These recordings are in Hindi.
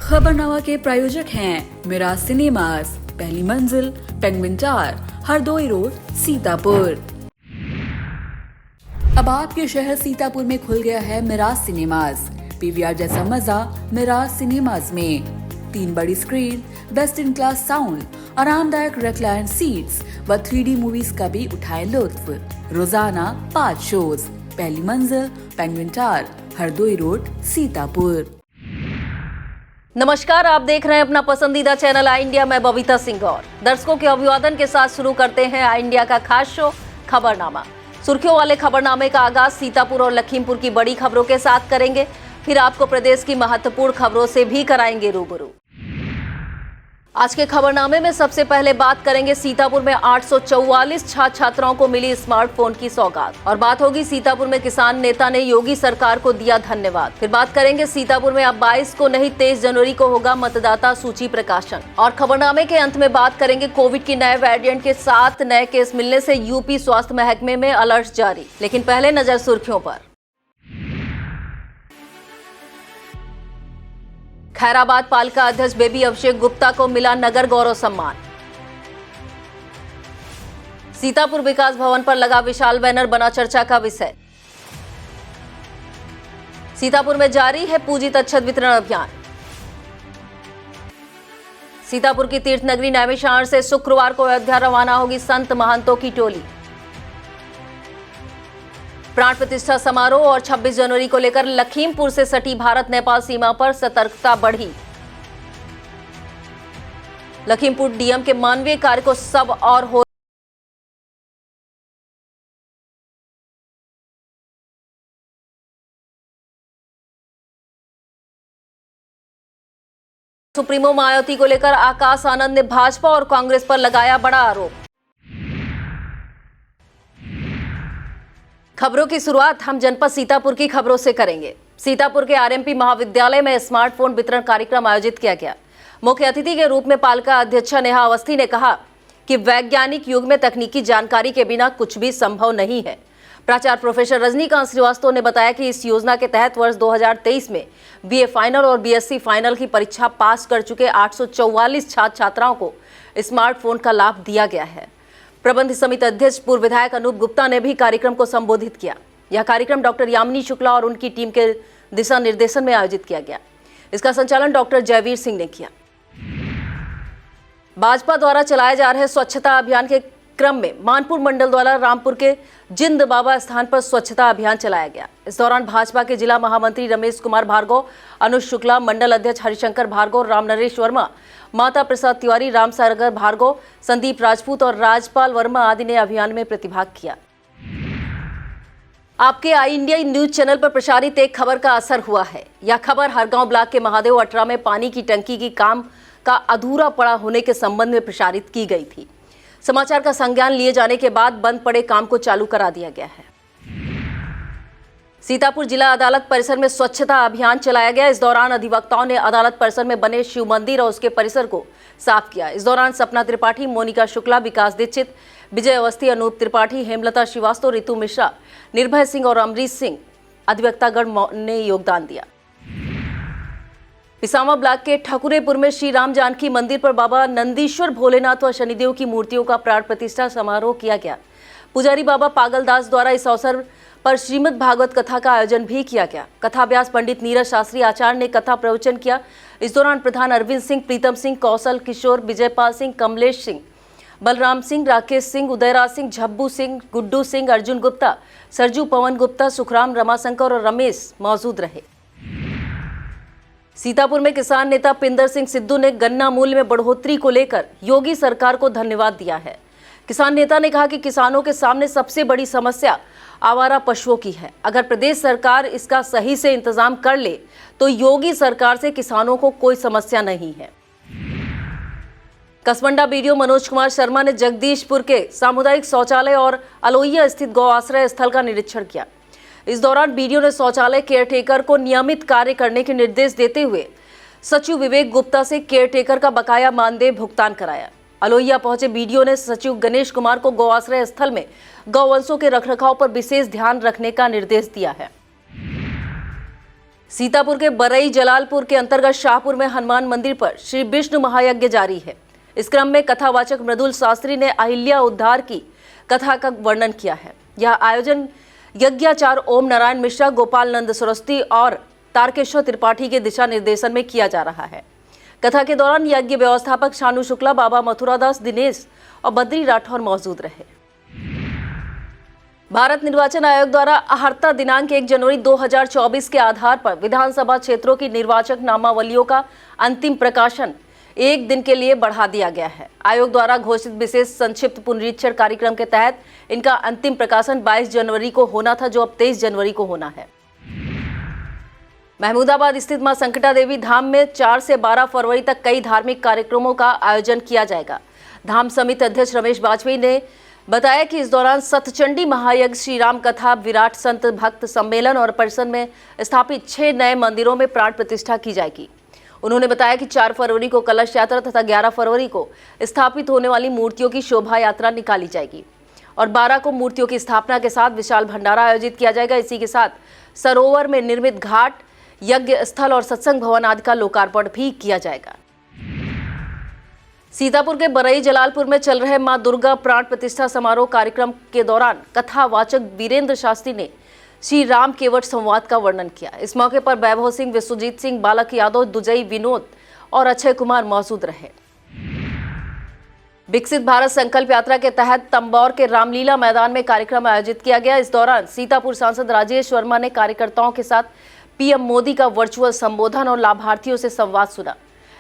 खबरनामा के प्रायोजक हैं मिराज सिनेमास, पहली मंजिल, penguin tower, Hardoi road, Sitapur. अब आपके शहर सीतापुर में खुल गया है मिराज सिनेमास। पीवीआर जैसा मजा मिराज सिनेमास में। 3 बड़ी screen, best in class sound, आरामदायक रिक्लाइन सीट्स व 3D मूवीज का भी उठाए लुत्फ। रोजाना 5 शोज, पहली मंजिल, penguin tower, Hardoi road, Sitapur. नमस्कार, आप देख रहे हैं अपना पसंदीदा चैनल आई इंडिया। मैं बबीता सिंह और दर्शकों के अभिवादन के साथ शुरू करते हैं आई इंडिया का खास शो खबरनामा। सुर्खियों वाले खबरनामे का आगाज सीतापुर और लखीमपुर की बड़ी खबरों के साथ करेंगे, फिर आपको प्रदेश की महत्वपूर्ण खबरों से भी कराएंगे रूबरू। आज के खबरनामे में सबसे पहले बात करेंगे सीतापुर में 844 छात्र छात्राओं को मिली स्मार्टफोन की सौगात, और बात होगी सीतापुर में किसान नेता ने योगी सरकार को दिया धन्यवाद। फिर बात करेंगे सीतापुर में अब 22 को नहीं 23 जनवरी को होगा मतदाता सूची प्रकाशन। और खबरनामे के अंत में बात करेंगे कोविड के नए वेरिएंट के 7 नए केस मिलने से यूपी स्वास्थ्य महकमे में अलर्ट जारी। लेकिन पहले नजर सुर्खियों पर। खैराबाद पालिका अध्यक्ष बेबी अभिषेक गुप्ता को मिला नगर गौरव सम्मान। सीतापुर विकास भवन पर लगा विशाल बैनर बना चर्चा का विषय। सीतापुर में जारी है पूजित अक्षत वितरण अभियान। सीतापुर की तीर्थ नगरी नैमिषारण्य से शुक्रवार को अयोध्या रवाना होगी संत महंतों की टोली। प्राण प्रतिष्ठा समारोह और 26 जनवरी को लेकर लखीमपुर से सटी भारत नेपाल सीमा पर सतर्कता बढ़ी। लखीमपुर डीएम के मानवीय कार्य को सब और हो सुप्रीमो मायावती को लेकर आकाश आनंद ने भाजपा और कांग्रेस पर लगाया बड़ा आरोप। खबरों की शुरुआत हम जनपद सीतापुर की खबरों से करेंगे। सीतापुर के आरएमपी महाविद्यालय में स्मार्टफोन वितरण कार्यक्रम आयोजित किया गया। मुख्य अतिथि के रूप में पालिका अध्यक्षा नेहा अवस्थी ने कहा कि वैज्ञानिक युग में तकनीकी जानकारी के बिना कुछ भी संभव नहीं है। प्राचार्य प्रोफेसर रजनीकांत श्रीवास्तव ने बताया कि इस योजना के तहत वर्ष 2023 में बीए फाइनल और बीएससी फाइनल की परीक्षा पास कर चुके 844 छात्र छात्राओं को स्मार्टफोन का लाभ दिया गया है। प्रबंध समिति अध्यक्ष पूर्व विधायक अनूप गुप्ता ने भी कार्यक्रम को संबोधित किया। यह कार्यक्रम डॉक्टर यामिनी शुक्ला और उनकी टीम के दिशा निर्देशन में आयोजित किया गया। इसका संचालन डॉक्टर जयवीर सिंह ने किया। भाजपा द्वारा चलाए जा रहे स्वच्छता अभियान के क्रम में मानपुर मंडल द्वारा रामपुर के जिंद बाबा स्थान पर स्वच्छता अभियान चलाया गया। इस दौरान भाजपा के जिला महामंत्री रमेश कुमार भार्गव, अनुज शुक्ला, मंडल अध्यक्ष हरिशंकर भार्गव, राम नरेश वर्मा, माता प्रसाद तिवारी, राम सागर भार्गव, संदीप राजपूत और राजपाल वर्मा आदि ने अभियान में प्रतिभाग किया। आपके आई इंडिया न्यूज चैनल पर प्रसारित एक खबर का असर हुआ है। यह खबर हरगांव ब्लॉक के महादेव अटरा में पानी की टंकी की काम का अधूरा पड़ा होने के संबंध में प्रसारित की गई थी। समाचार का संज्ञान लिए जाने के बाद बंद पड़े काम को चालू करा दिया गया है। सीतापुर जिला अदालत परिसर में स्वच्छता अभियान चलाया गया। इस दौरान अधिवक्ताओं ने अदालत परिसर में बने शिव मंदिर और उसके परिसर को साफ किया। इस दौरान सपना त्रिपाठी, मोनिका शुक्ला, विकास दीक्षित, विजय अवस्थी, अनूप त्रिपाठी, हेमलता श्रीवास्तव, रितु मिश्रा, निर्भय सिंह और अमरीश सिंह अधिवक्तागण ने योगदान दिया। पिसामा ब्लॉक के ठकुरेपुर में श्री राम जानकी मंदिर पर बाबा नंदीश्वर भोलेनाथ व शनिदेव की मूर्तियों का प्राण प्रतिष्ठा समारोह किया गया। पुजारी बाबा पागलदास द्वारा इस अवसर पर श्रीमद् भागवत कथा का आयोजन भी किया गया। कथा व्यास पंडित नीरज शास्त्री आचार्य ने कथा प्रवचन किया। इस दौरान प्रधान अरविंद सिंह, प्रीतम सिंह, कौशल किशोर, विजयपाल सिंह, कमलेश सिंह, बलराम सिंह, राकेश सिंह, उदयराज सिंह, झब्बू सिंह, गुड्डू सिंह, अर्जुन गुप्ता, सरजू पवन गुप्ता, सुखराम, रमाशंकर और रमेश मौजूद रहे। सीतापुर में किसान नेता पिंदर सिंह सिद्धू ने गन्ना मूल्य में बढ़ोतरी को लेकर योगी सरकार को धन्यवाद दिया है। किसान नेता ने कहा कि किसानों के सामने सबसे बड़ी समस्या आवारा पशुओं की है। अगर प्रदेश सरकार इसका सही से इंतजाम कर ले तो योगी सरकार से किसानों को कोई समस्या नहीं है। कसमंडा बीडीओ मनोज कुमार शर्मा ने जगदीशपुर के सामुदायिक शौचालय और अलोइया स्थित गौ आश्रय स्थल का निरीक्षण किया। इस दौरान बीडीओ ने शौचालय केयरटेकर को नियमित कार्य करने के निर्देश देते हुए सचिव विवेक गुप्ता से केयरटेकर का बकाया मानदेय भुगतान कराया। अलोइया पहुंचे बीडीओ ने सचिव गणेश कुमार को गौ आश्रय स्थल में गौवंशों के रखरखाव पर विशेष ध्यान रखने का निर्देश दिया है। सीतापुर के बरई जलालपुर के अंतर्गत शाहपुर में हनुमान मंदिर पर श्री विष्णु महायज्ञ जारी है। इस क्रम में कथावाचक मृदुल शास्त्री ने अहिल्या उद्धार की कथा का वर्णन किया है। यह आयोजन यज्ञाचार्य ओम नारायण मिश्रा, गोपाल नंद सरस्वती और तारकेश्वर त्रिपाठी के दिशा निर्देशन में किया जा रहा है। कथा के दौरान यज्ञ व्यवस्थापक शानू शुक्ला, बाबा मथुरादास दिनेश और बद्री राठौर मौजूद रहे। भारत निर्वाचन आयोग द्वारा अहर्ता दिनांक 1 जनवरी 2024 के आधार पर विधानसभा क्षेत्रों की निर्वाचक नामावलियों का अंतिम प्रकाशन एक दिन के लिए बढ़ा दिया गया है। आयोग द्वारा घोषित विशेष संक्षिप्त पुनरीक्षण कार्यक्रम के तहत इनका अंतिम प्रकाशन 22 जनवरी को होना था, जो अब 23 जनवरी को होना है। महमूदाबाद स्थित मां संकटा देवी धाम में 4 से 12 फरवरी तक कई धार्मिक कार्यक्रमों का आयोजन किया जाएगा। धाम समिति अध्यक्ष रमेश बाजपेयी ने बताया कि इस दौरान सतचंडी महायज्ञ, श्री राम कथा, विराट संत भक्त सम्मेलन और परिसर में स्थापित 6 नए मंदिरों में प्राण प्रतिष्ठा की जाएगी। उन्होंने बताया कि 4 फरवरी को कलश यात्रा तथा 11 फरवरी को स्थापित होने वाली मूर्तियों की शोभा यात्रा निकाली जाएगी और 12 को मूर्तियों की स्थापना के साथ विशाल भंडारा आयोजित किया जाएगा। इसी के साथ सरोवर में निर्मित घाट, यज्ञ स्थल और सत्संग भवन आदि का लोकार्पण भी किया जाएगा। सीतापुर के बरई जलालपुर में चल रहे मां दुर्गा प्राण प्रतिष्ठा समारोह कार्यक्रम के दौरान कथावाचक वीरेंद्र शास्त्री ने श्री राम केवट संवाद का वर्णन किया। इस मौके पर वैभव सिंह, विश्वजीत सिंह, बालक यादव, दुजई विनोद और अक्षय कुमार मौजूद रहे। विकसित भारत संकल्प यात्रा के तहत तंबौर के रामलीला मैदान में कार्यक्रम आयोजित किया गया। इस दौरान सीतापुर सांसद राजेश वर्मा ने कार्यकर्ताओं के साथ पीएम मोदी का वर्चुअल संबोधन और लाभार्थियों से संवाद सुना।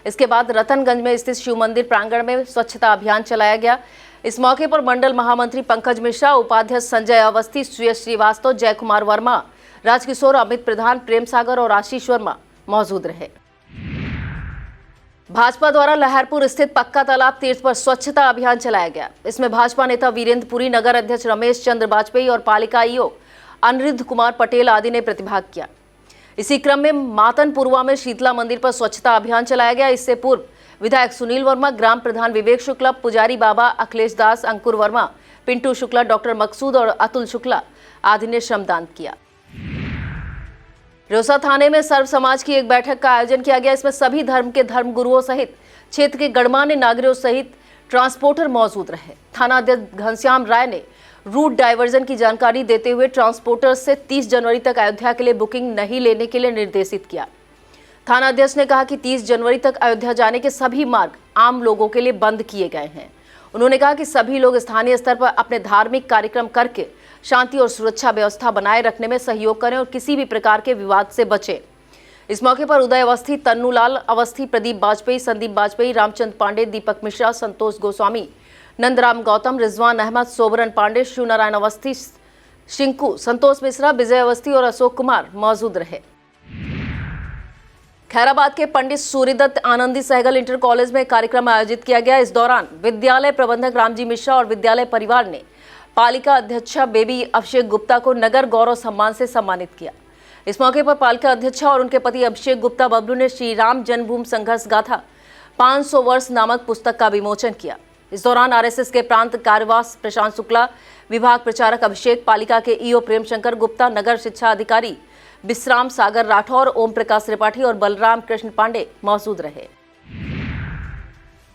इसके बाद रतनगंज में स्थित शिव मंदिर प्रांगण में स्वच्छता अभियान चलाया गया। इस मौके पर मंडल महामंत्री पंकज मिश्रा, उपाध्यक्ष संजय अवस्थी, सुयश श्रीवास्तव, जय कुमार वर्मा, राजकिशोर, अमित प्रधान, प्रेम सागर और आशीष वर्मा मौजूद रहे। भाजपा द्वारा लहरपुर स्थित पक्का तालाब तीर्थ पर स्वच्छता अभियान चलाया गया। इसमें भाजपा नेता वीरेंद्र पुरी, नगर अध्यक्ष रमेश चंद्र बाजपेयी और पालिका ईओ अनिरुद्ध कुमार पटेल आदि ने प्रतिभाग किया। इसी क्रम में मातनपुरवा में शीतला मंदिर पर स्वच्छता अभियान चलाया गया। इससे पूर्व विधायक सुनील वर्मा, ग्राम प्रधान विवेक शुक्ला, पुजारी बाबा अखिलेश दास, अंकुर वर्मा, पिंटू शुक्ला, डॉक्टर मकसूद और अतुल शुक्ला आदि ने श्रमदान किया। रोसा थाने में सर्व समाज की एक बैठक का आयोजन किया गया। इसमें सभी धर्म के धर्मगुरुओं सहित क्षेत्र के गणमान्य नागरिकों सहित ट्रांसपोर्टर मौजूद रहे। थाना अध्यक्ष घनश्याम राय ने रूट डाइवर्जन की जानकारी देते हुए ट्रांसपोर्टर्स से 30 जनवरी तक अयोध्या के लिए बुकिंग नहीं लेने के लिए निर्देशित किया। थाना अध्यक्ष ने कहा कि 30 जनवरी तक अयोध्या जाने के सभी मार्ग आम लोगों के लिए बंद किए गए हैं। उन्होंने कहा कि सभी लोग स्थानीय स्तर पर अपने धार्मिक कार्यक्रम करके शांति और सुरक्षा व्यवस्था बनाए रखने में सहयोग करें और किसी भी प्रकार के विवाद से बचें। इस मौके पर उदय अवस्थी, तन्नूलाल अवस्थी, प्रदीप बाजपेयी, संदीप बाजपेयी, रामचंद्र पांडे, दीपक मिश्रा, संतोष गोस्वामी, नंदराम गौतम, रिजवान अहमद, सोबरन पांडे, शिव नारायण अवस्थी, शिंकू, संतोष मिश्रा, विजय अवस्थी और अशोक कुमार मौजूद रहे। खैराबाद के पंडित सूर्यदत्त आनंदी सहगल इंटर कॉलेज में कार्यक्रम आयोजित किया गया। इस दौरान विद्यालय प्रबंधक रामजी मिश्रा और विद्यालय परिवार ने पालिका अध्यक्षा बेबी अभिषेक गुप्ता को नगर गौरव सम्मान से सम्मानित किया। इस मौके पर पालिका अध्यक्षा और उनके पति अभिषेक गुप्ता बबलू ने श्री राम जन्मभूमि संघर्ष गाथा 500 वर्ष नामक पुस्तक का विमोचन किया। इस दौरान आरएसएस के प्रांत कार्यवास प्रशांत शुक्ला, विभाग प्रचारक अभिषेक, पालिका के ईओ प्रेम शंकर गुप्ता, नगर शिक्षा अधिकारी विश्राम सागर राठौर, ओम प्रकाश त्रिपाठी और बलराम कृष्ण पांडे मौजूद रहे।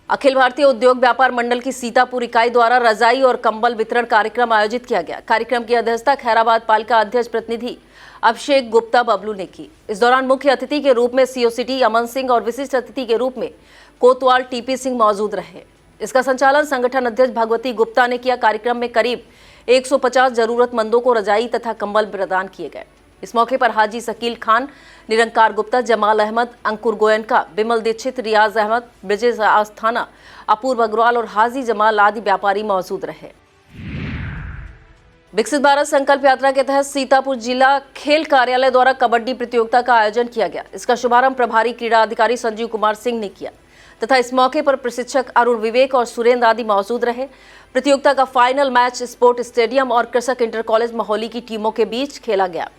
अखिल भारतीय उद्योग व्यापार मंडल की सीतापुर इकाई द्वारा रजाई और कंबल वितरण कार्यक्रम आयोजित किया गया। कार्यक्रम की अध्यक्षता खैराबाद पालिका अध्यक्ष प्रतिनिधि अभिषेक गुप्ता बबलू ने की। इस दौरान मुख्य अतिथि के रूप में सीओ सिटी अमन सिंह और विशिष्ट अतिथि के रूप में कोतवाल टीपी सिंह मौजूद रहे। इसका संचालन संगठन अध्यक्ष भगवती गुप्ता ने किया। कार्यक्रम में करीब 150 जरूरतमंदों को रजाई तथा कंबल प्रदान किए गए। इस मौके पर हाजी शकील खान, निरंकार गुप्ता, जमाल अहमद, अंकुर गोयनका, बिमल दीक्षित, रियाज अहमद, ब्रिजेश आस्थाना, अपूर्व अग्रवाल और हाजी जमाल आदि व्यापारी मौजूद रहे। विकसित भारत संकल्प यात्रा के तहत सीतापुर जिला खेल कार्यालय द्वारा कबड्डी प्रतियोगिता का आयोजन किया गया। इसका शुभारंभ प्रभारी क्रीड़ा अधिकारी संजीव कुमार सिंह ने किया तथा इस मौके पर प्रशिक्षक अरुण विवेक और सुरेंद्र आदि मौजूद रहे। प्रतियोगिता का फाइनल मैच स्पोर्ट स्टेडियम और कृषक इंटर कॉलेज मोहाली की टीमों के बीच खेला गया,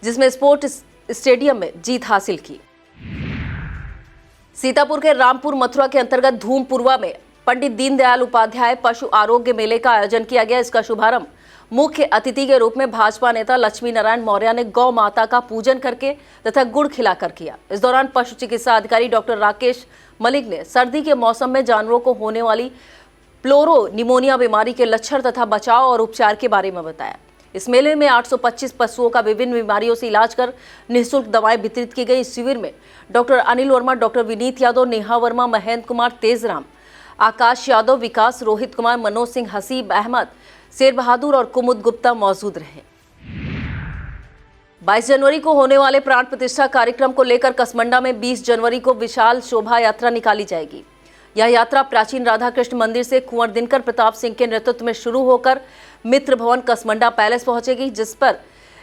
जिसमें स्पोर्ट स्टेडियम में जीत हासिल की। सीतापुर के रामपुर मथुरा के अंतर्गत धूमपुरवा में पंडित दीनदयाल उपाध्याय पशु आरोग्य मेले का आयोजन किया गया। इसका शुभारंभ मुख्य अतिथि के रूप में भाजपा नेता लक्ष्मी नारायण मौर्य ने गौ माता का पूजन करके तथा गुड़ खिलाकर किया। इस दौरान पशु चिकित्सा अधिकारी डॉक्टर राकेश मलिक ने सर्दी के मौसम में जानवरों को होने वाली प्लोरो निमोनिया बीमारी के लक्षण तथा बचाव और उपचार के बारे में बताया। इस मेले में 825 पशुओं का विभिन्न बीमारियों से इलाज कर निःशुल्क दवाएं वितरित की गई। इस शिविर में डॉक्टर अनिल वर्मा, डॉक्टर विनीत यादव, नेहा वर्मा, महेंद्र कुमार तेजराम, आकाश यादव, विकास, रोहित कुमार, मनोज सिंह, हसीब अहमद, शेर बहादुर और कुमुद गुप्ता मौजूद रहे। 22 जनवरी को होने वाले प्राण प्रतिष्ठा कार्यक्रम को लेकर कसमंडा में 20 जनवरी को विशाल शोभा यात्रा निकाली जाएगी। यह यात्रा प्राचीन राधा कृष्ण मंदिर से कुंवर दिनकर प्रताप सिंह के नेतृत्व में शुरू होकर मित्र भवन कसमंडा पैलेस पहुंचेगी, जिस पर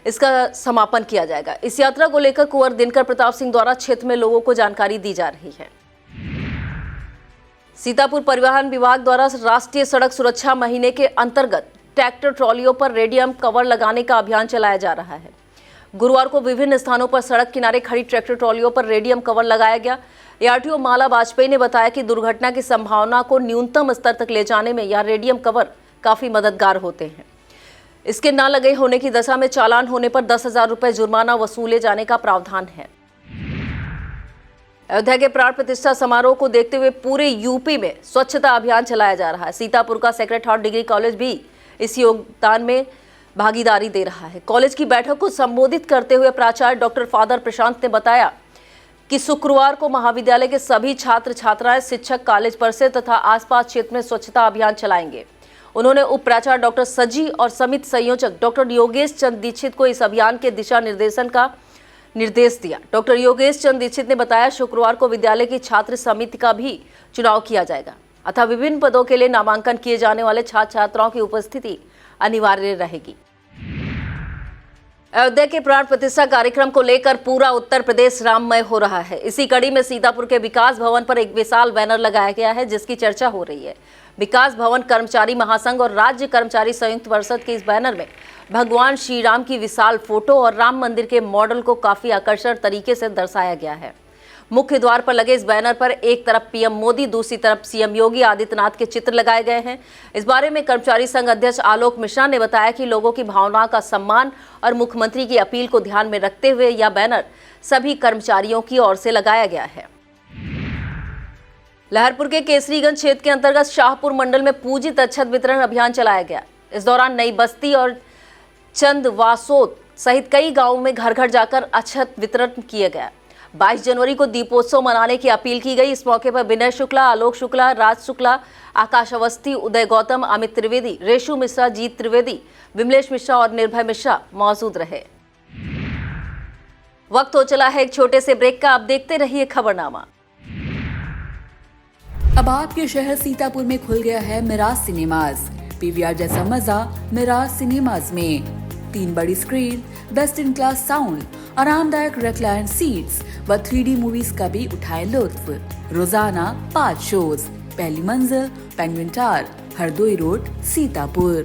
इसका समापन किया जाएगा। इस यात्रा को लेकर कुंवर दिनकर प्रताप सिंह द्वारा क्षेत्र में लोगों को जानकारी दी जा रही है। सीतापुर परिवहन विभाग द्वारा राष्ट्रीय सड़क सुरक्षा महीने के अंतर्गत ट्रैक्टर ट्रॉलियों पर रेडियम कवर लगाने का अभियान चलाया जा रहा है। गुरुवार को विभिन्न स्थानों पर सड़क किनारे खड़ी ट्रैक्टर ट्रॉलियों पर रेडियम कवर लगाया गया। ARTO माला वाजपेयी ने बताया कि दुर्घटना की संभावना को न्यूनतम स्तर तक ले जाने में यह रेडियम कवर काफी मददगार होते हैं। इसके न लगे होने की दशा में चालान होने पर 10,000 रुपए जुर्माना वसूले जाने का प्रावधान है। अयोध्या के प्राण प्रतिष्ठा समारोह को देखते हुए पूरे यूपी में स्वच्छता अभियान चलाया जा रहा है। सीतापुर का सेक्रेड हार्ट डिग्री कॉलेज भी इस योगदान में भागीदारी दे रहा है। कॉलेज की बैठक को संबोधित करते हुए प्राचार्य डॉक्टर फादर प्रशांत ने बताया कि शुक्रवार को महाविद्यालय के सभी छात्र छात्राएं, शिक्षक, कॉलेज परिसर तथा आसपास क्षेत्र में स्वच्छता अभियान चलाएंगे। उन्होंने उप प्राचार्य डॉक्टर सजी और समिति संयोजक डॉक्टर योगेश चंद दीक्षित को इस अभियान के दिशा निर्देशन का निर्देश दिया। डॉक्टर योगेश चंद दीक्षित ने बताया, शुक्रवार को विद्यालय की छात्र समिति का भी चुनाव किया जाएगा अतः विभिन्न पदों के लिए नामांकन किए जाने वाले छात्र छात्राओं की उपस्थिति अनिवार्य रहेगी। अयोध्या के प्राण प्रतिष्ठा कार्यक्रम को लेकर पूरा उत्तर प्रदेश राममय हो रहा है। इसी कड़ी में सीतापुर के विकास भवन पर एक विशाल बैनर लगाया गया है, जिसकी चर्चा हो रही है। विकास भवन कर्मचारी महासंघ और राज्य कर्मचारी संयुक्त परिषद के इस बैनर में भगवान श्री राम की विशाल फोटो और राम मंदिर के मॉडल को काफी आकर्षक तरीके से दर्शाया गया है। मुख्य द्वार पर लगे इस बैनर पर एक तरफ पीएम मोदी, दूसरी तरफ सीएम योगी आदित्यनाथ के चित्र लगाए गए हैं। इस बारे में कर्मचारी संघ अध्यक्ष आलोक मिश्रा ने बताया कि लोगों की भावनाओं का सम्मान और मुख्यमंत्री की अपील को ध्यान में रखते हुए यह बैनर सभी कर्मचारियों की ओर से लगाया गया है। लहरपुर के केसरीगंज क्षेत्र के अंतर्गत शाहपुर मंडल में पूजित अक्षत वितरण अभियान चलाया गया। इस दौरान नई बस्ती और चंदवासोत सहित कई गांवों में घर घर जाकर अक्षत वितरण किया गया। 22 जनवरी को दीपोत्सव मनाने की अपील की गई। इस मौके पर विनय शुक्ला, आलोक शुक्ला, राज शुक्ला, आकाश अवस्थी, उदय गौतम, अमित त्रिवेदी, रेशु मिश्रा, जीत त्रिवेदी, विमलेश मिश्रा और निर्भय मिश्रा मौजूद रहे। वक्त हो चला है एक छोटे से ब्रेक का। अब देखते रहिए खबरनामा। अब आपके शहर सीतापुर में खुल गया है मिराज सिनेमाज। PVR जैसा मजा मिराज सिनेमाज में। 3 बड़ी screen, best in class sound, आरामदायक रेक्लाइन सीट्स व 3D मूवीज का भी उठाए लुत्फ। रोजाना 5 शोज। पहली मंजिल penguin tower, Hardoi road, Sitapur.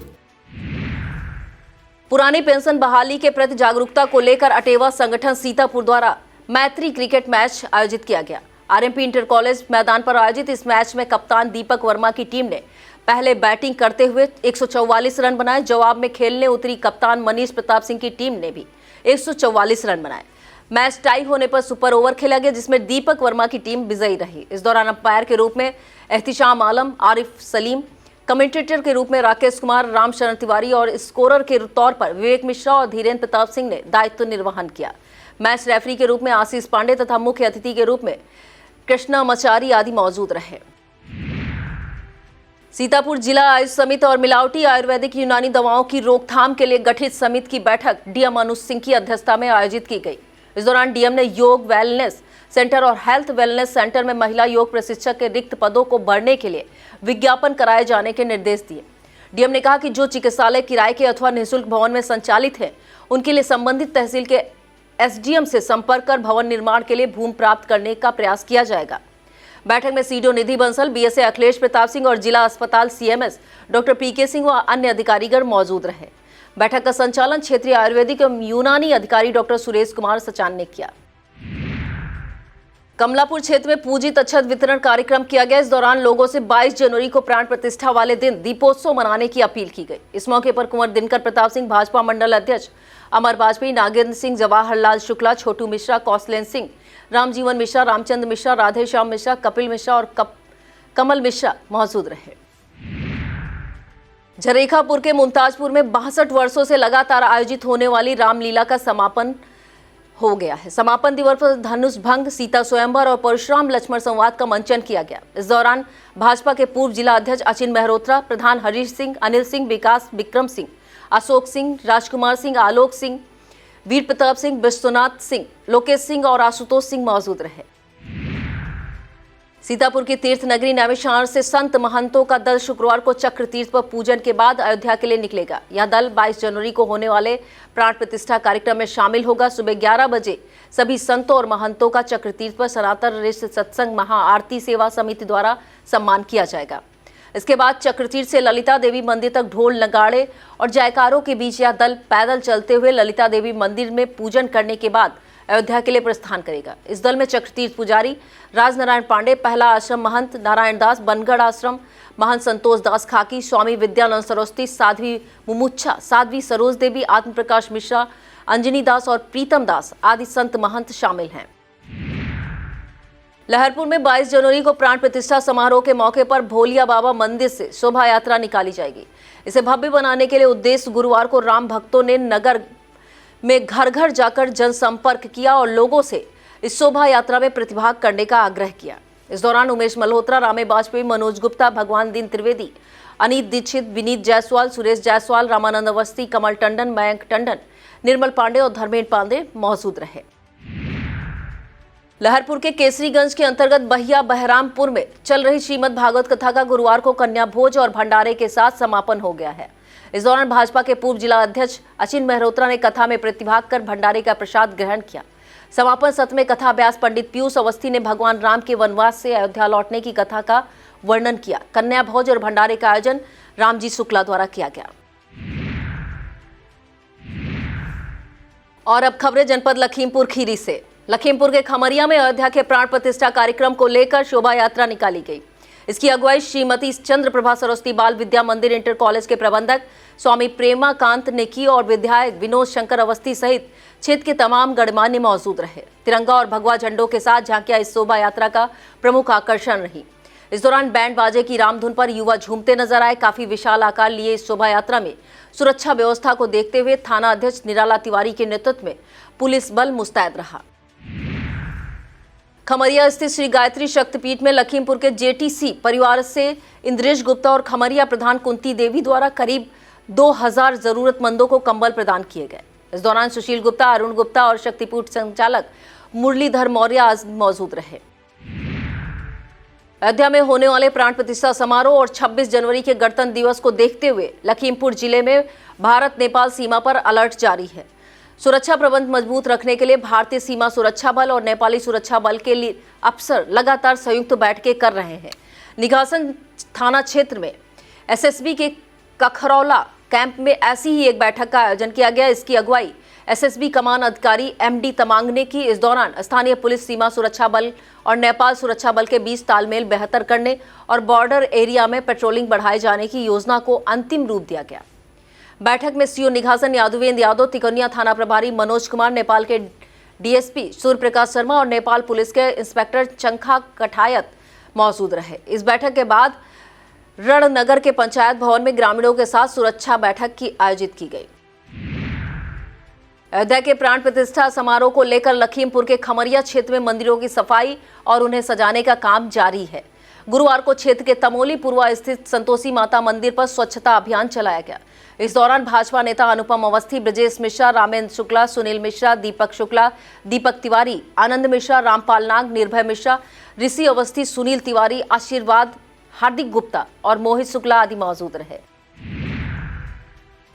पुरानी पेंशन बहाली के प्रति जागरूकता को लेकर अटेवा संगठन सीतापुर द्वारा मैत्री क्रिकेट मैच आयोजित किया गया। RMP इंटर कॉलेज मैदान पर आयोजित इस मैच में कप्तान दीपक वर्मा की टीम ने पहले बैटिंग करते हुए 144 रन बनाए। जवाब में खेलने उतरी कप्तान मनीष प्रताप सिंह की टीम ने भी 144 रन बनाए। मैच टाई होने पर सुपर ओवर खेला गया, जिसमें दीपक वर्मा की टीम विजयी रही। इस दौरान अंपायर के रूप में एहतिशाम आलम, आरिफ सलीम, कमेंटेटर के रूप में राकेश कुमार, रामशरण तिवारी और स्कोरर के तौर पर विवेक मिश्रा और धीरेन्द्र प्रताप सिंह ने दायित्व निर्वहन किया। मैच रेफरी के रूप में आशीष पांडे तथा मुख्य अतिथि के रूप में कृष्णा मचारी आदि मौजूद रहे। सीतापुर जिला आयुष समिति और मिलावटी आयुर्वेदिक यूनानी दवाओं की रोकथाम के लिए गठित समिति की बैठक डीएम अनुज सिंह की अध्यक्षता में आयोजित की गई। इस दौरान डीएम ने योग वेलनेस सेंटर और हेल्थ वेलनेस सेंटर में महिला योग प्रशिक्षक के रिक्त पदों को भरने के लिए विज्ञापन कराए जाने के निर्देश दिए। डीएम ने कहा कि जो चिकित्सालय किराए के अथवा निःशुल्क भवन में संचालित है, उनके लिए संबंधित तहसील के एसडीएम से संपर्क कर भवन निर्माण के लिए भूमि प्राप्त करने का प्रयास किया जाएगा। बैठक में सीडीओ निधि बंसल, बीएसए अखिलेश प्रताप सिंह और जिला अस्पताल सीएमएस डॉक्टर पीके सिंह व अन्य अधिकारीगण मौजूद रहे। बैठक का संचालन क्षेत्रीय आयुर्वेदिक एवं यूनानी अधिकारी डॉक्टर सुरेश कुमार सचान ने किया। कमलापुर क्षेत्र में पूजित अक्षत वितरण कार्यक्रम किया गया। इस दौरान लोगों से 22 जनवरी को प्राण प्रतिष्ठा वाले दिन दीपोत्सव मनाने की अपील की गई। इस मौके पर कुंवर दिनकर प्रताप सिंह, भाजपा मंडल अध्यक्ष अमर वाजपेयी, नागेंद्र सिंह, जवाहरलाल शुक्ला, छोटू मिश्रा, कौशलेन सिंह, रामजीवन मिश्रा, रामचंद्र मिश्रा, राधेश्याम मिश्रा, कपिल मिश्रा और कमल मिश्रा मौजूद रहे। झरेखापुर के मुमताजपुर में 62 वर्षों से लगातार आयोजित होने वाली रामलीला का समापन हो गया है। समापन दिवस पर धनुष भंग, सीता स्वयंवर और परशुराम लक्ष्मण संवाद का मंचन किया गया। इस दौरान भाजपा के पूर्व जिला अध्यक्ष अचिन मेहरोत्रा, प्रधान हरीश सिंह, अनिल सिंह, विकास विक्रम सिंह, अशोक सिंह, राजकुमार सिंह, आलोक सिंह, वीर प्रताप सिंह, विश्वनाथ सिंह, लोकेश सिंह और आशुतोष सिंह मौजूद रहे। सीतापुर की तीर्थ नगरी नैमिषारण्य से संत महंतों का दल शुक्रवार को चक्र तीर्थ पर पूजन के बाद अयोध्या के लिए निकलेगा। यह दल 22 जनवरी को होने वाले प्राण प्रतिष्ठा कार्यक्रम में शामिल होगा। सुबह 11 बजे सभी संतों और महंतों का चक्र तीर्थ पर सनातन ऋषि सत्संग महाआरती सेवा समिति द्वारा सम्मान किया जाएगा। इसके बाद चक्रतीर्थ से ललिता देवी मंदिर तक ढोल, नगाड़े और जयकारों के बीच यह दल पैदल चलते हुए ललिता देवी मंदिर में पूजन करने के बाद अयोध्या के लिए प्रस्थान करेगा। इस दल में चक्रतीर्थ पुजारी राजनारायण पांडे, पहला आश्रम महंत नारायण दास, बनगढ़ आश्रम महंत संतोष दास खाकी, स्वामी विद्यानंद सरस्वती, साध्वी मुमुच्छा, साध्वी सरोज देवी, आत्म प्रकाश मिश्रा, अंजनी दास और प्रीतम दास आदि संत महंत शामिल हैं। लहरपुर में 22 जनवरी को प्राण प्रतिष्ठा समारोह के मौके पर भोलिया बाबा मंदिर से शोभा यात्रा निकाली जाएगी। इसे भव्य बनाने के लिए उद्देश्य गुरुवार को राम भक्तों ने नगर में घर घर जाकर जनसंपर्क किया और लोगों से इस शोभा यात्रा में प्रतिभाग करने का आग्रह किया। इस दौरान उमेश मल्होत्रा, रामे वाजपेयी, मनोज गुप्ता, भगवान दीन त्रिवेदी, अनीत दीक्षित, विनीत जायसवाल, सुरेश जायसवाल, रामानंद अवस्थी, कमल टंडन, मयंक टंडन, निर्मल पांडे और धर्मेंद्र पांडे मौजूद रहे। लहरपुर के केसरीगंज के अंतर्गत बहिया बहरामपुर में चल रही श्रीमद् भागवत कथा का गुरुवार को कन्या भोज और भंडारे के साथ समापन हो गया है। इस दौरान भाजपा के पूर्व जिला अध्यक्ष अचिन मेहरोत्रा ने कथा में प्रतिभाग कर भंडारे का प्रसाद ग्रहण किया। समापन सत्र में कथा व्यास पंडित पीयूष अवस्थी ने भगवान राम के वनवास से अयोध्या लौटने की कथा का वर्णन किया। कन्या भोज और भंडारे का आयोजन रामजी शुक्ला द्वारा किया गया। और अब खबरें जनपद लखीमपुर खीरी से। लखीमपुर के खमरिया में अयोध्या के प्राण प्रतिष्ठा कार्यक्रम को लेकर शोभा यात्रा निकाली गई। इसकी अगुवाई श्रीमती चंद्र प्रभा सरस्वती बाल विद्या मंदिर इंटर कॉलेज के प्रबंधक स्वामी प्रेमाकांत ने की और विधायक विनोद शंकर अवस्थी सहित क्षेत्र के तमाम गणमान्य मौजूद रहे। तिरंगा और भगवा झंडों के साथ झांकियां इस शोभा यात्रा का प्रमुख आकर्षण रही। इस दौरान बैंड बाजे की रामधुन पर युवा झूमते नजर आए। काफी विशाल आकार लिए इस शोभा यात्रा में सुरक्षा व्यवस्था को देखते हुए थाना अध्यक्ष निराला तिवारी के नेतृत्व में पुलिस बल मुस्तैद रहा। खमरिया स्थित श्री गायत्री शक्तिपीठ में लखीमपुर के जेटीसी परिवार से इंद्रेश गुप्ता और खमरिया प्रधान कुंती देवी द्वारा करीब 2000 जरूरतमंदों को कंबल प्रदान किए गए। इस दौरान सुशील गुप्ता, अरुण गुप्ता और शक्तिपीठ संचालक मुरलीधर मौर्य आज मौजूद रहे। अयोध्या में होने वाले प्राण प्रतिष्ठा समारोह और 26 जनवरी के गणतंत्र दिवस को देखते हुए लखीमपुर जिले में भारत नेपाल सीमा पर अलर्ट जारी है। सुरक्षा प्रबंध मजबूत रखने के लिए भारतीय सीमा सुरक्षा बल और नेपाली सुरक्षा बल के लिए अफसर लगातार संयुक्त बैठकें कर रहे हैं। निघासन थाना क्षेत्र में एसएसबी के कखरौला कैंप में ऐसी ही एक बैठक का आयोजन किया गया। इसकी अगुवाई एसएसबी कमान अधिकारी एमडी तमांग ने की। इस दौरान स्थानीय पुलिस, सीमा सुरक्षा बल और नेपाल सुरक्षा बल के बीच तालमेल बेहतर करने और बॉर्डर एरिया में पेट्रोलिंग बढ़ाए जाने की योजना को अंतिम रूप दिया गया। बैठक में सीओ निघासन यादवेंद्र यादव, तिकोनिया थाना प्रभारी मनोज कुमार, नेपाल के डीएसपी सूर्य प्रकाश शर्मा और नेपाल पुलिस के इंस्पेक्टर चंखा कठायत मौजूद रहे। इस बैठक के बाद रणनगर के पंचायत भवन में ग्रामीणों के साथ सुरक्षा बैठक की आयोजित की गई। अयोध्या के प्राण प्रतिष्ठा समारोह को लेकर लखीमपुर के खमरिया क्षेत्र में मंदिरों की सफाई और उन्हें सजाने का काम जारी है। गुरुवार को क्षेत्र के तमोली पूर्वा स्थित संतोषी माता मंदिर पर स्वच्छता अभियान चलाया गया। इस दौरान भाजपा नेता अनुपम अवस्थी, ब्रजेश मिश्रा, रामेंद्र शुक्ला, सुनील मिश्रा, दीपक शुक्ला, दीपक तिवारी, आनंद मिश्रा, रामपाल नाग, निर्भय मिश्रा, ऋषि अवस्थी, सुनील तिवारी, आशीर्वाद, हार्दिक गुप्ता और मोहित शुक्ला आदि मौजूद रहे।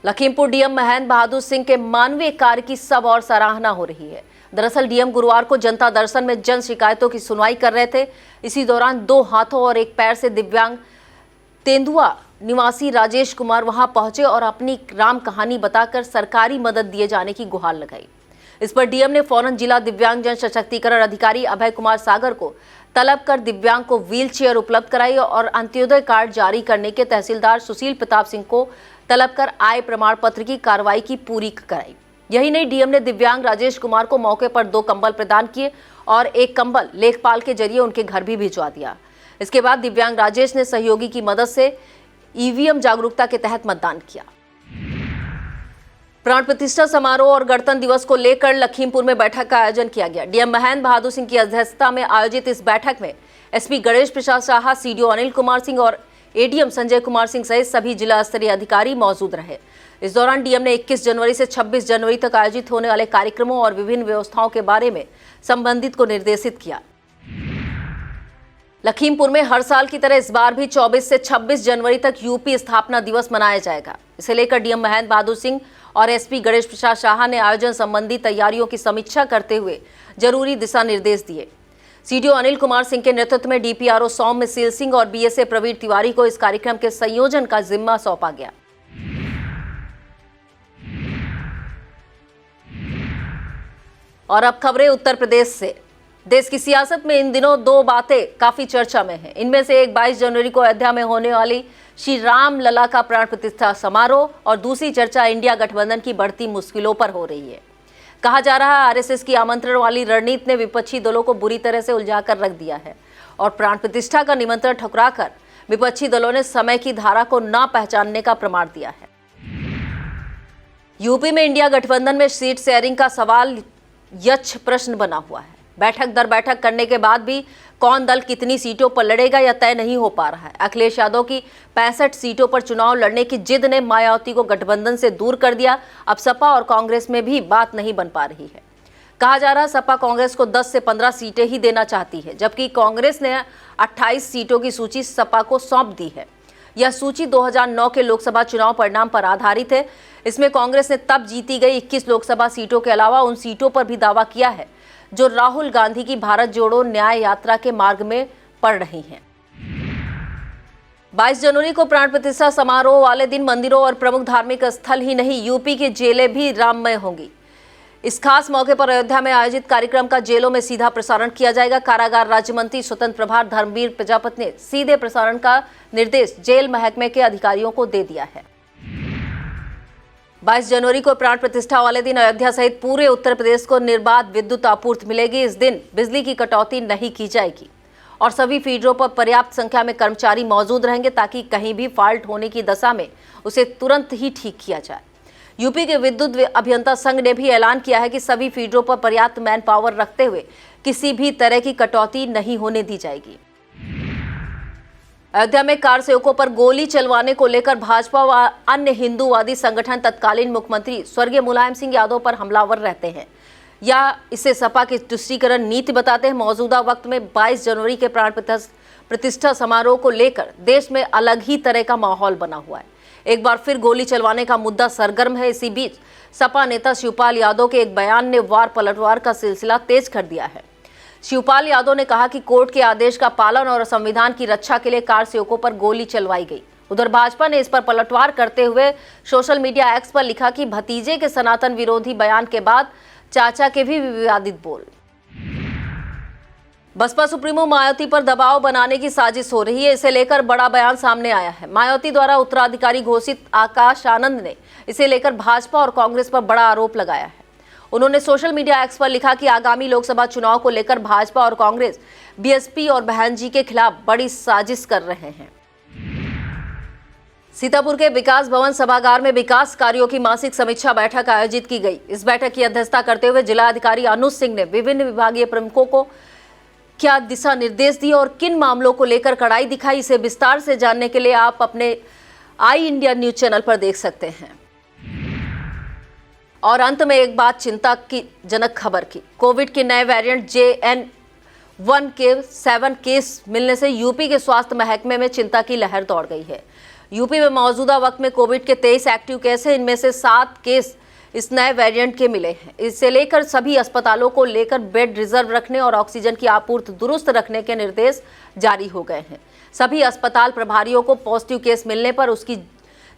लखीमपुर डीएम महेंद्र बहादुर सिंह के मानवीय कार्य की सब और सराहना हो रही है। दरअसल डीएम गुरुवार को जनता दर्शन में जन शिकायतों की सुनवाई कर रहे थे। इसी दौरान 2 हाथों और 1 पैर से दिव्यांग तेंदुआ निवासी राजेश कुमार वहां पहुंचे और अपनी राम कहानी बताकर सरकारी मदद दिए जाने की गुहार लगाई। इस पर डीएम ने फौरन जिला दिव्यांगजन सशक्तिकरण अधिकारी अभय कुमार सागर को तलब कर दिव्यांग को व्हील चेयर उपलब्ध कराई और अंत्योदय कार्ड जारी करने के तहसीलदार सुशील प्रताप सिंह को तलब कर आय प्रमाण पत्र की कार्रवाई की पूरी कराई। यही नहीं, डीएम ने दिव्यांग राजेश कुमार को मौके पर 2 कंबल प्रदान किए और 1 कंबल लेखपाल के जरिए उनके घर भी भिजवा दिया। इसके बाद दिव्यांग राजेश ने सहयोगी की मदद से ईवीएम जागरूकता के तहत मतदान किया। प्राण प्रतिष्ठा समारोह और गणतंत्र दिवस को लेकर लखीमपुर में बैठक का आयोजन किया गया। डीएम महेंद्र बहादुर सिंह की अध्यक्षता में आयोजित इस बैठक में एसपी गणेश प्रसाद शाह, सीडीओ अनिल कुमार सिंह और एडीएम संजय कुमार सिंह सहित सभी जिला स्तरीय अधिकारी मौजूद रहे। इस दौरान डीएम ने 21 जनवरी से 26 जनवरी तक आयोजित होने वाले कार्यक्रमों और विभिन्न व्यवस्थाओं के बारे में संबंधित को निर्देशित किया। लखीमपुर में हर साल की तरह इस बार भी 24 से 26 जनवरी तक यूपी स्थापना दिवस मनाया जाएगा। इसे लेकर डीएम महेंद्र बहादुर सिंह और एसपी गणेश प्रसाद शाह ने आयोजन संबंधी तैयारियों की समीक्षा करते हुए जरूरी दिशा निर्देश दिए। सीडीओ अनिल कुमार सिंह के नेतृत्व में डीपीआरओ सौम्य सील सिंह और बीएसए प्रवीण तिवारी को इस कार्यक्रम के संयोजन का जिम्मा सौंपा गया। और अब खबरें उत्तर प्रदेश से। देश की सियासत में इन दिनों 2 बातें काफी चर्चा में हैं। इनमें से एक 22 जनवरी को अयोध्या में होने वाली श्री राम लला का प्राण प्रतिष्ठा समारोह और दूसरी चर्चा इंडिया गठबंधन की बढ़ती मुश्किलों पर हो रही है। कहा जा रहा है आरएसएस की आमंत्रण वाली रणनीति ने विपक्षी दलों को बुरी तरह से उलझाकर रख दिया है और प्राण प्रतिष्ठा का निमंत्रण ठुकराकर विपक्षी दलों ने समय की धारा को न पहचानने का प्रमाण दिया है। यूपी में इंडिया गठबंधन में सीट शेयरिंग का सवाल यक्ष प्रश्न बना हुआ है। बैठक दर बैठक करने के बाद भी कौन दल कितनी सीटों पर लड़ेगा यह तय नहीं हो पा रहा है। अखिलेश यादव की 65 सीटों पर चुनाव लड़ने की जिद ने मायावती को गठबंधन से दूर कर दिया। अब सपा और कांग्रेस में भी बात नहीं बन पा रही है। कहा जा रहा है सपा कांग्रेस को 10 से 15 सीटें ही देना चाहती है, जबकि कांग्रेस ने 28 सीटों की सूची सपा को सौंप दी है। यह सूची 2009 के लोकसभा चुनाव परिणाम पर आधारित है। इसमें कांग्रेस ने तब जीती गई 21 लोकसभा सीटों के अलावा उन सीटों पर भी दावा किया है जो राहुल गांधी की भारत जोड़ो न्याय यात्रा के मार्ग में पड़ रही हैं। 22 जनवरी को प्राण प्रतिष्ठा समारोह वाले दिन मंदिरों और प्रमुख धार्मिक स्थल ही नहीं, यूपी की जेलें भी राममय होंगी। इस खास मौके पर अयोध्या में आयोजित कार्यक्रम का जेलों में सीधा प्रसारण किया जाएगा। कारागार राज्य मंत्री स्वतंत्र प्रभार धर्मवीर प्रजापति ने सीधे प्रसारण का निर्देश जेल महकमे के अधिकारियों को दे दिया है। 22 जनवरी को प्राण प्रतिष्ठा वाले दिन अयोध्या सहित पूरे उत्तर प्रदेश को निर्बाध विद्युत आपूर्ति मिलेगी। इस दिन बिजली की कटौती नहीं की जाएगी और सभी फीडरों पर पर्याप्त संख्या में कर्मचारी मौजूद रहेंगे ताकि कहीं भी फॉल्ट होने की दशा में उसे तुरंत ही ठीक किया जाए। यूपी के विद्युत अभियंता संघ ने भी ऐलान किया है कि सभी फीडरों पर पर्याप्त मैन पावर रखते हुए किसी भी तरह की कटौती नहीं होने दी जाएगी। अयोध्या में कार सेवकों पर गोली चलवाने को लेकर भाजपा व अन्य हिंदूवादी संगठन तत्कालीन मुख्यमंत्री स्वर्गीय मुलायम सिंह यादव पर हमलावर रहते हैं या इसे सपा की तुष्टीकरण नीति बताते हैं। मौजूदा वक्त में 22 जनवरी के प्राण प्रतिष्ठा समारोह को लेकर देश में अलग ही तरह का माहौल बना हुआ है। एक बार फिर गोली चलवाने का मुद्दा सरगर्म है। इसी बीच सपा नेता शिवपाल यादव के एक बयान ने वार पलटवार का सिलसिला तेज कर दिया है। शिवपाल यादव ने कहा कि कोर्ट के आदेश का पालन और संविधान की रक्षा के लिए कार सेवकों पर गोली चलवाई गई। उधर भाजपा ने इस पर पलटवार करते हुए सोशल मीडिया एक्स पर लिखा कि भतीजे के सनातन विरोधी बयान के बाद चाचा के भी विवादित बोल। बसपा सुप्रीमो मायावती पर दबाव बनाने की साजिश हो रही है। इसे लेकर बड़ा बयान सामने आया है। मायावती द्वारा उत्तराधिकारी घोषित आकाश आनंद ने इसे लेकर भाजपा और कांग्रेस पर बड़ा आरोप लगाया है। उन्होंने सोशल मीडिया एक्स पर लिखा कि आगामी लोकसभा चुनाव को लेकर भाजपा और कांग्रेस बीएसपी और बहन जी के खिलाफ बड़ी साजिश कर रहे हैं। सीतापुर के विकास भवन सभागार में विकास कार्यों की मासिक समीक्षा बैठक आयोजित की गई। इस बैठक की अध्यक्षता करते हुए जिलाधिकारी अनुज सिंह ने विभिन्न विभागीय प्रमुखों को क्या दिशा निर्देश दिए और किन मामलों को लेकर कड़ाई दिखाई, इसे विस्तार से जानने के लिए आप अपने आई इंडिया न्यूज चैनल पर देख सकते हैं। और अंत में एक बात चिंता की जनक खबर की। कोविड के नए वेरिएंट JN.1 के 7 केस मिलने से यूपी के स्वास्थ्य महकमे में चिंता की लहर दौड़ गई है। यूपी में मौजूदा वक्त में कोविड के 23 एक्टिव केस हैं। इनमें से 7 केस इस नए वेरिएंट के मिले हैं। इससे लेकर सभी अस्पतालों को लेकर बेड रिजर्व रखने और ऑक्सीजन की आपूर्ति दुरुस्त रखने के निर्देश जारी हो गए हैं। सभी अस्पताल प्रभारियों को पॉजिटिव केस मिलने पर उसकी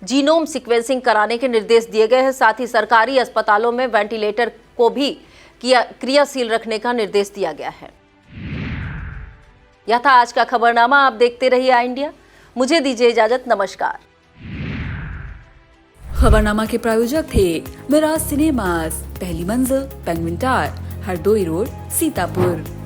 जीनोम सीक्वेंसिंग कराने के निर्देश दिए गए हैं। साथ ही सरकारी अस्पतालों में वेंटिलेटर को भी क्रियाशील रखने का निर्देश दिया गया है। यह था आज का खबरनामा। आप देखते रहिए आई इंडिया। मुझे दीजिए इजाजत। नमस्कार। खबरनामा के प्रायोजक थे मिराज सिनेमाज, पहली मंजिल, penguin tower, Hardoi road, Sitapur.